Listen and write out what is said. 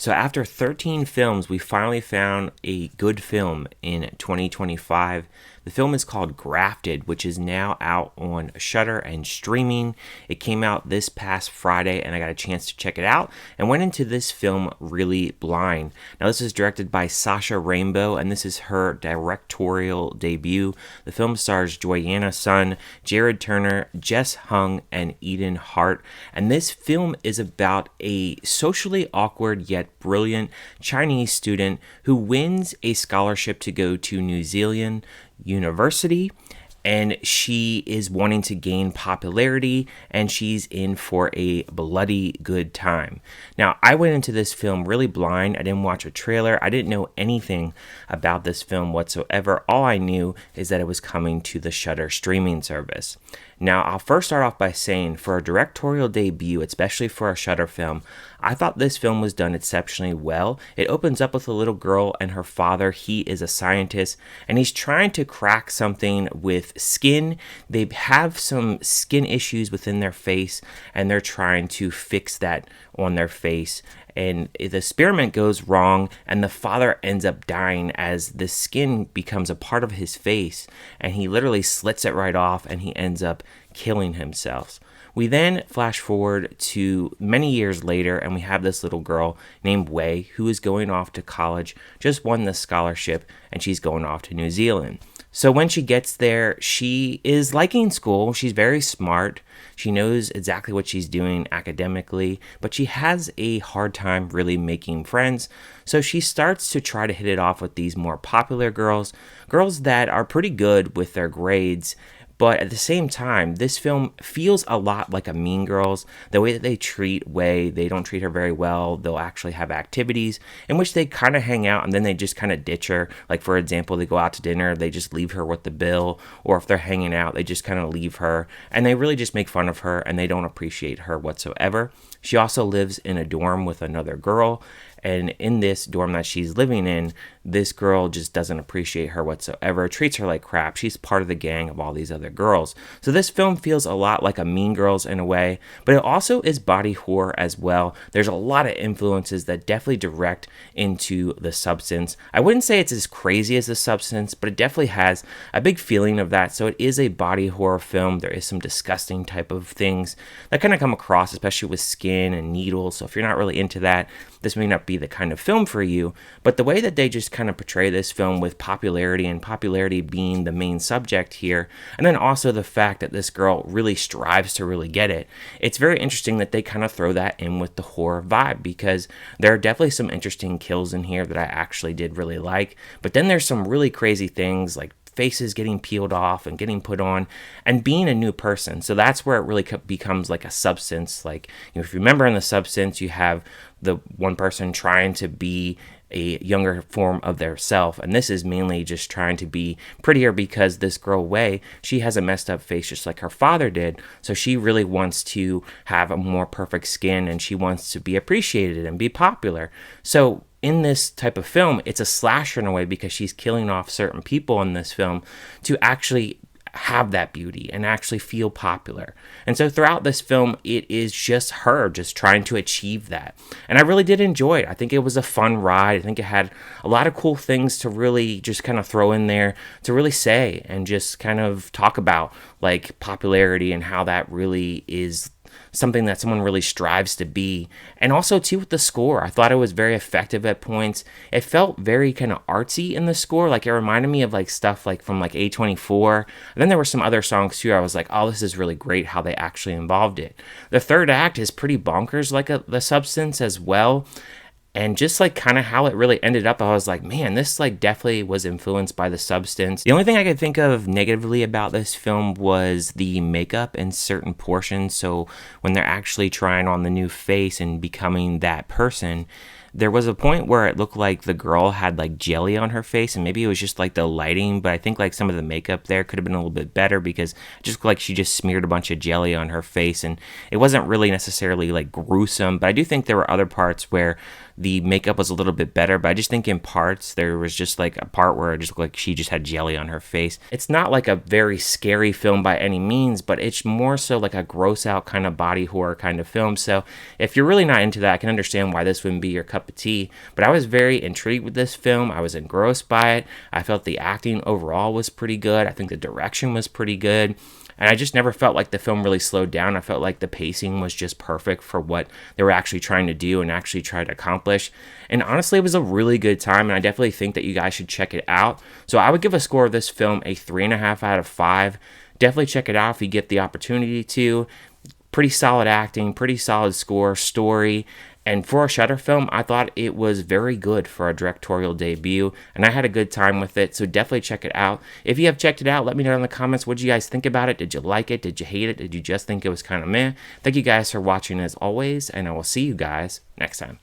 So after 13 films, we finally found a good film in 2025. The film is called Grafted, which is now out on Shudder and streaming. It came out this past Friday, and I got a chance to check it out and went into this film really blind. Now, this is directed by Sasha, and this is her directorial debut. The film stars Joyena Sun, Jared Turner, Jess Hong, and Hart. And this film is about a socially awkward yet brilliant Chinese student who wins a scholarship to go to New Zealand University, and she is wanting to gain popularity, and she's in for a bloody good time. Now, I went into this film really blind. I didn't watch a trailer. I didn't know anything about this film whatsoever. All I knew is that it was coming to the Shudder streaming service. Now, I'll first start off by saying, for a directorial debut, especially for a Shudder film, I thought this film was done exceptionally well. It opens up with a little girl and her father. He is a scientist, and he's trying to crack something with skin. They have some skin issues within their face, and they're trying to fix that on their face. And the experiment goes wrong, and the father ends up dying as the skin becomes a part of his face, and he literally slits it right off, and he ends up killing himself. We then flash forward to many years later, and we have this little girl named Wei who is going off to college, just won the scholarship, and she's going off to New Zealand. So when she gets there, she is liking school. She's very smart. She knows exactly what she's doing academically, but she has a hard time really making friends. So she starts to try to hit it off with these more popular girls that are pretty good with their grades. But at the same time, this film feels a lot like a Mean Girls. The way that they treat Wei, they don't treat her very well. They'll actually have activities in which they kind of hang out and then they just kind of ditch her. Like, for example, they go out to dinner, they just leave her with the bill. Or if they're hanging out, they just kind of leave her. And they really just make fun of her, and they don't appreciate her whatsoever. She also lives in a dorm with another girl. And in this dorm that she's living in, this girl just doesn't appreciate her whatsoever, treats her like crap. She's part of the gang of all these other girls. So this film feels a lot like a Mean Girls in a way, but it also is body horror as well. There's a lot of influences that definitely direct into The Substance. I wouldn't say it's as crazy as The Substance, but it definitely has a big feeling of that. So it is a body horror film. There is some disgusting type of things that kind of come across, especially with skin and needles. So if you're not really into that, this may not be the kind of film for you. But the way that they just kind of portray this film with popularity, and popularity being the main subject here, and then also the fact that this girl really strives to really get it, it's very interesting that they kind of throw that in with the horror vibe, because there are definitely some interesting kills in here that I actually did really like. But then there's some really crazy things like faces getting peeled off and getting put on and being a new person. So that's where it really becomes like a Substance. Like, if you remember in The Substance, you have the one person trying to be a younger form of their self, and this is mainly just trying to be prettier because this girl Wei, she has a messed up face just like her father did, so she really wants to have a more perfect skin, and she wants to be appreciated and be popular. So in this type of film, it's a slasher in a way, because she's killing off certain people in this film to actually have that beauty and actually feel popular. And so throughout this film, it is just her just trying to achieve that. And I really did enjoy it. I think it was a fun ride. I think it had a lot of cool things to really just kind of throw in there to really say and just kind of talk about, like, popularity and how that really is something that someone really strives to be. And also too with the score, I thought it was very effective at points. It felt very kind of artsy in the score. Like, it reminded me of like stuff like from like A24. And then there were some other songs too. I was like, oh, this is really great how they actually involved it. The third act is pretty bonkers, like The Substance as well. And just like kind of how it really ended up, I was like, man, this like definitely was influenced by The Substance. The only thing I could think of negatively about this film was the makeup in certain portions. So when they're actually trying on the new face and becoming that person, there was a point where it looked like the girl had like jelly on her face, and maybe it was just like the lighting, but I think like some of the makeup there could have been a little bit better, because it just looked like she just smeared a bunch of jelly on her face, and it wasn't really necessarily like gruesome. But I do think there were other parts where the makeup was a little bit better, but I just think in parts there was just like a part where it just looked like she just had jelly on her face. It's not like a very scary film by any means, but it's more so like a gross out kind of body horror kind of film. So if you're really not into that, I can understand why this wouldn't be your cup of tea. But I was very intrigued with this film. I was engrossed by it. I felt the acting overall was pretty good. I think the direction was pretty good. And I just never felt like the film really slowed down. I felt like the pacing was just perfect for what they were actually trying to do and actually try to accomplish. And honestly, it was a really good time, and I definitely think that you guys should check it out. So I would give a score of this film a 3.5 out of 5. Definitely check it out if you get the opportunity to. Pretty solid acting, pretty solid score, story. And for a Shudder film, I thought it was very good for a directorial debut, and I had a good time with it, so definitely check it out. If you have checked it out, let me know in the comments, what did you guys think about it? Did you like it? Did you hate it? Did you just think it was kind of meh? Thank you guys for watching as always, and I will see you guys next time.